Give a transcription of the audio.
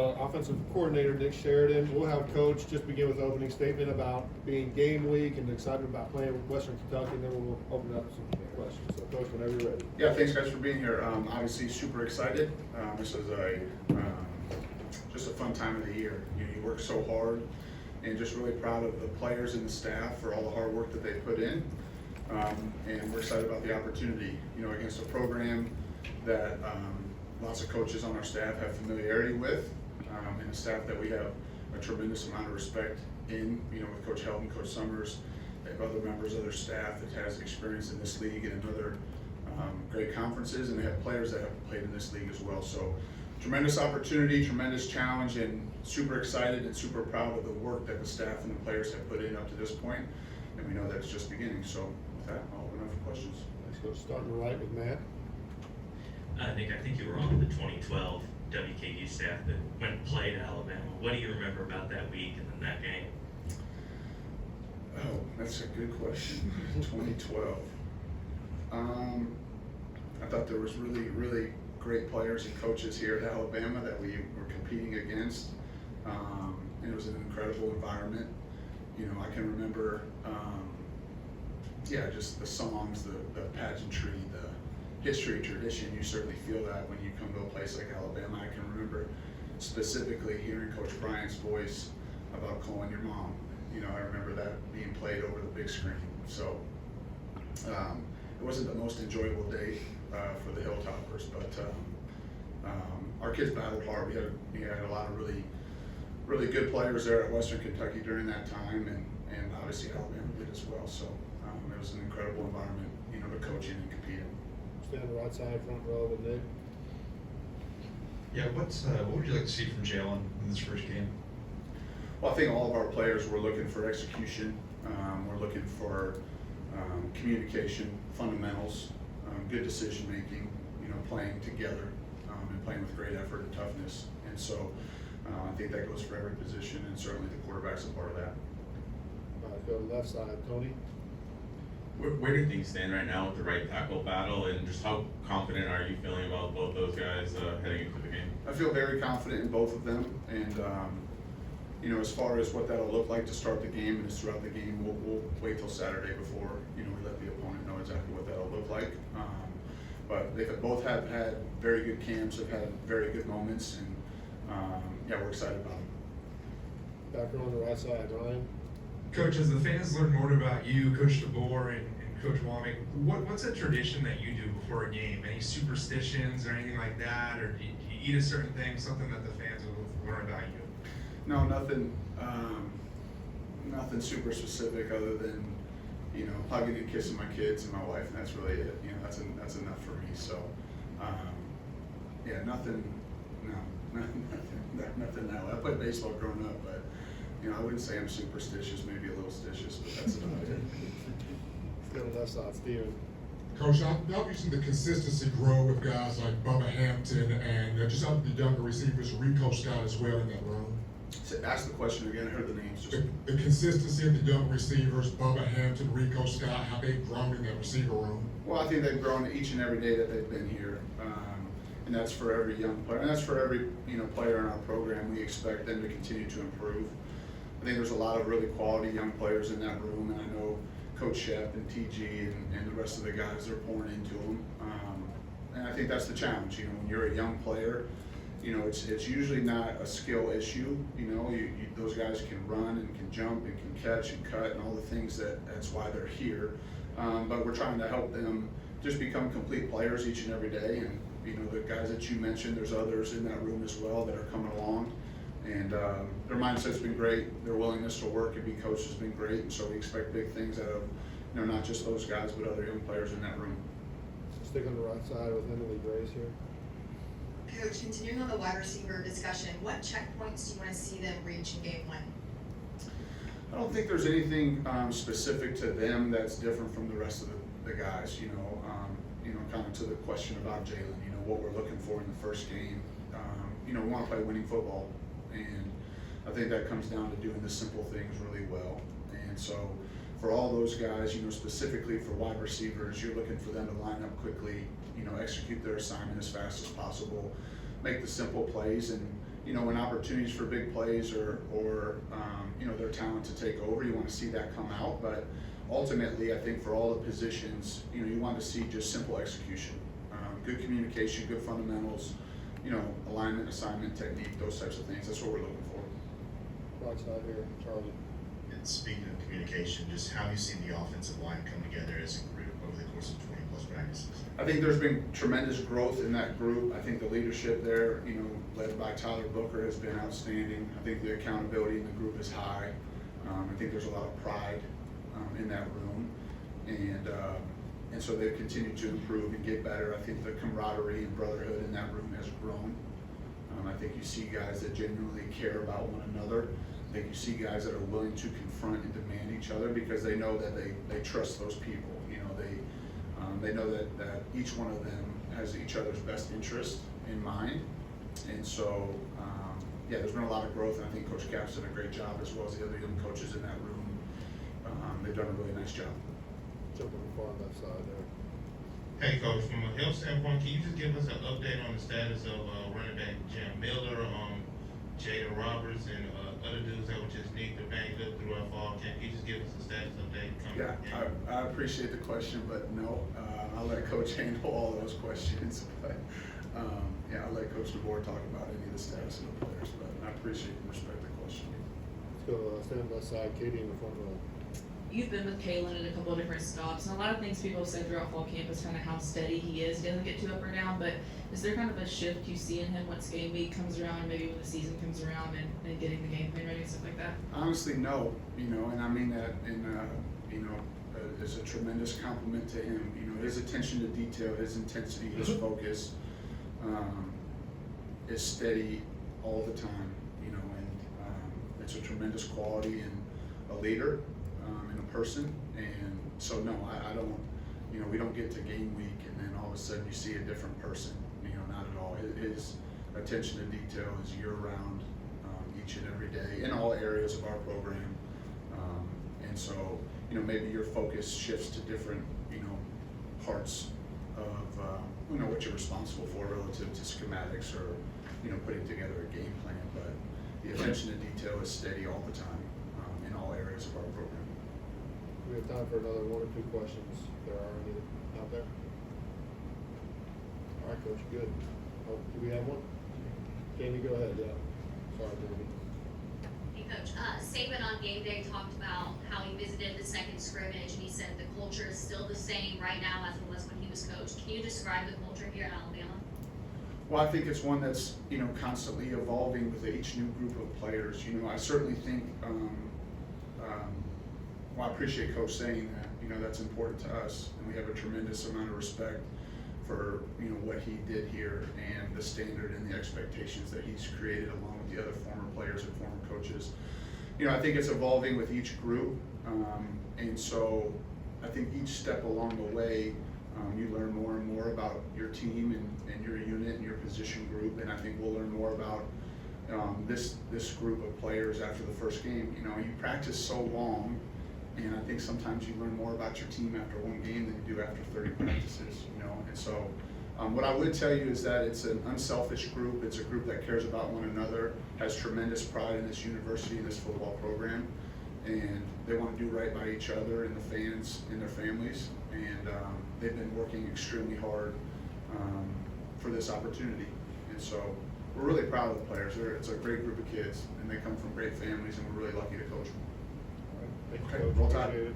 Offensive coordinator Nick Sheridan. We'll have Coach just begin with an opening statement about being game week and excited about playing with Western Kentucky, and then we'll open up some questions. So, Coach, whenever you're ready. Yeah, thanks guys for being here. Obviously, super excited. This is just a fun time of the year. You work so hard, and just really proud of the players and the staff for all the hard work that they put in. And we're excited about the opportunity, against a program that lots of coaches on our staff have familiarity with, and a staff that we have a tremendous amount of respect in, with Coach Helton, Coach Summers. They have other members of their staff that has experience in this league and in other great conferences, and they have players that have played in this league as well. So tremendous opportunity, tremendous challenge, and super excited and super proud of the work that the staff and the players have put in up to this point. And we know that it's just beginning. So with that, I'll open up for questions. Let's go starting right with Matt. Nick, I think you were on the 2012 WKU staff that went and played Alabama. What do you remember about that week and then that game? Oh, that's a good question. 2012. I thought there was really great players and coaches here at Alabama that we were competing against. And it was an incredible environment. I can remember, just the songs, the pageantry, the history, tradition. You certainly feel that when you come to a place like Alabama. I can remember specifically hearing Coach Bryant's voice about calling your mom. I remember that being played over the big screen. So it wasn't the most enjoyable day for the Hilltoppers, but our kids battled hard. We had a lot of really good players there at Western Kentucky during that time, and obviously Alabama did as well. So it was an incredible environment, to coach in and compete in. Stand on the right side, front row with Nick. Yeah, what would you like to see from Jalen in this first game? Well, I think all of our players were looking for execution. We're looking for communication, fundamentals, good decision making, playing together, and playing with great effort and toughness. And so I think that goes for every position, and certainly the quarterback's a part of that. All right, go to the left side, Tony. Where do things stand right now with the right tackle battle, and just how confident are you feeling about both those guys heading into the game? I feel very confident in both of them, and as far as what that'll look like to start the game and throughout the game, we'll wait till Saturday before we let the opponent know exactly what that'll look like. But they both have had very good camps, have had very good moments, and we're excited about them. Back row on the right side, Ryan. Coach, as the fans learn more about you, Coach DeBoer, and Coach Woming, what's a tradition that you do before a game? Any superstitions or anything like that? Or do you eat a certain thing, something that the fans will learn about you? No, nothing super specific other than, hugging and kissing my kids and my wife, and that's really it. That's enough for me. So, nothing now. I played baseball growing up, but I wouldn't say I'm superstitious, maybe a little stitious, but that's about it. Let's go to the left side, Steven. Coach, how have you seen the consistency grow with guys like Bubba Hampton and just out the younger receivers, Rico Scott as well in that room? So ask the question again. I heard the names. The consistency of the young receivers, Bubba Hampton, Rico Scott, how they've grown in that receiver room? Well, I think they've grown each and every day that they've been here, and that's for every young player, and that's for every player in our program. We expect them to continue to improve. I think there's a lot of really quality young players in that room, and I know Coach Shep and TG and the rest of the guys are pouring into them. And I think that's the challenge. When you're a young player, it's usually not a skill issue. Those guys can run and can jump and can catch and cut and all the things that's why they're here. But we're trying to help them just become complete players each and every day. And the guys that you mentioned, there's others in that room as well that are coming along. And their mindset's been great. Their willingness to work and be coached has been great. And so we expect big things out of, not just those guys, but other young players in that room. Stick on the right side with Emily Grace here. Coach, continuing on the wide receiver discussion, what checkpoints do you want to see them reach in game one? I don't think there's anything specific to them that's different from the rest of the guys. Kind of to the question about Jalen, what we're looking for in the first game. We want to play winning football, and I think that comes down to doing the simple things really well. And so for all those guys, specifically for wide receivers, you're looking for them to line up quickly, execute their assignment as fast as possible, make the simple plays, and when opportunities for big plays or their talent to take over, you want to see that come out. But ultimately, I think for all the positions, you want to see just simple execution, good communication, good fundamentals, alignment, assignment, technique, those types of things. That's what we're looking for. Right side here, Charlie. And speaking of communication, just how have you seen the offensive line come together as a group over the course of 20+ practices? I think there's been tremendous growth in that group. I think the leadership there, led by Tyler Booker, has been outstanding. I think the accountability in the group is high. I think there's a lot of pride in that room, and so they've continued to improve and get better. I think the camaraderie and brotherhood in that room has grown. I think you see guys that genuinely care about one another. I think you see guys that are willing to confront and demand each other because they know that they trust those people. They know that each one of them has each other's best interest in mind. And so, there's been a lot of growth, and I think Coach Cap's done a great job, as well as the other young coaches in that room. They've done a really nice job. Jumping far left side there. Hey, Coach, from a health standpoint, can you just give us an update on the status of running back Jam Miller, Jada Roberts, and other dudes that were just nicked or banged up throughout fall camp? Can you just give us a status update coming Yeah, I appreciate the question, but no, I'll let Coach handle all those questions. But I'll let Coach DeBoer talk about any of the status of the players. But I appreciate and respect the question. Let's go stand left side, Katie in the front row. You've been with Kalen at a couple of different stops, and a lot of things people have said throughout fall camp is kind of how steady he is. He doesn't get too up or down, but is there kind of a shift you see in him once game week comes around, maybe when the season comes around, and getting the game plan ready and stuff like that? Honestly, no. And I mean that as a tremendous compliment to him. His attention to detail, his intensity, his focus is steady all the time. It's a tremendous quality in a leader. In a person, and so no, I don't, we don't get to game week and then all of a sudden you see a different person, not at all. His attention to detail is year round, each and every day in all areas of our program, and so, maybe your focus shifts to different, parts of, what you're responsible for relative to schematics or, putting together a game plan, but the attention to detail is steady all the time, in all areas of our program. We have time for another 1 or 2 questions, if there are any out there. All right, Coach, good. Oh, do we have one? Jamie, go ahead, yeah. Sorry, Jamie. Hey, Coach, Saban on game day talked about how he visited the second scrimmage, and he said the culture is still the same right now as it was when he was coached. Can you describe the culture here at Alabama? Well, I think it's one that's, constantly evolving with each new group of players. I certainly think, I appreciate Coach saying that. That's important to us, and we have a tremendous amount of respect for, what he did here and the standard and the expectations that he's created along with the other former players and former coaches. I think it's evolving with each group, and so I think each step along the way, you learn more and more about your team and your unit and your position group, and I think we'll learn more about this group of players after the first game. You practice so long, and I think sometimes you learn more about your team after one game than you do after 30 practices. And so what I would tell you is that it's an unselfish group. It's a group that cares about one another, has tremendous pride in this university and this football program, and they want to do right by each other and the fans and their families, and they've been working extremely hard for this opportunity. And so we're really proud of the players. It's a great group of kids, and they come from great families, and we're really lucky to coach them. All right, thank you, Okay, Coach. roll tide. Appreciate it.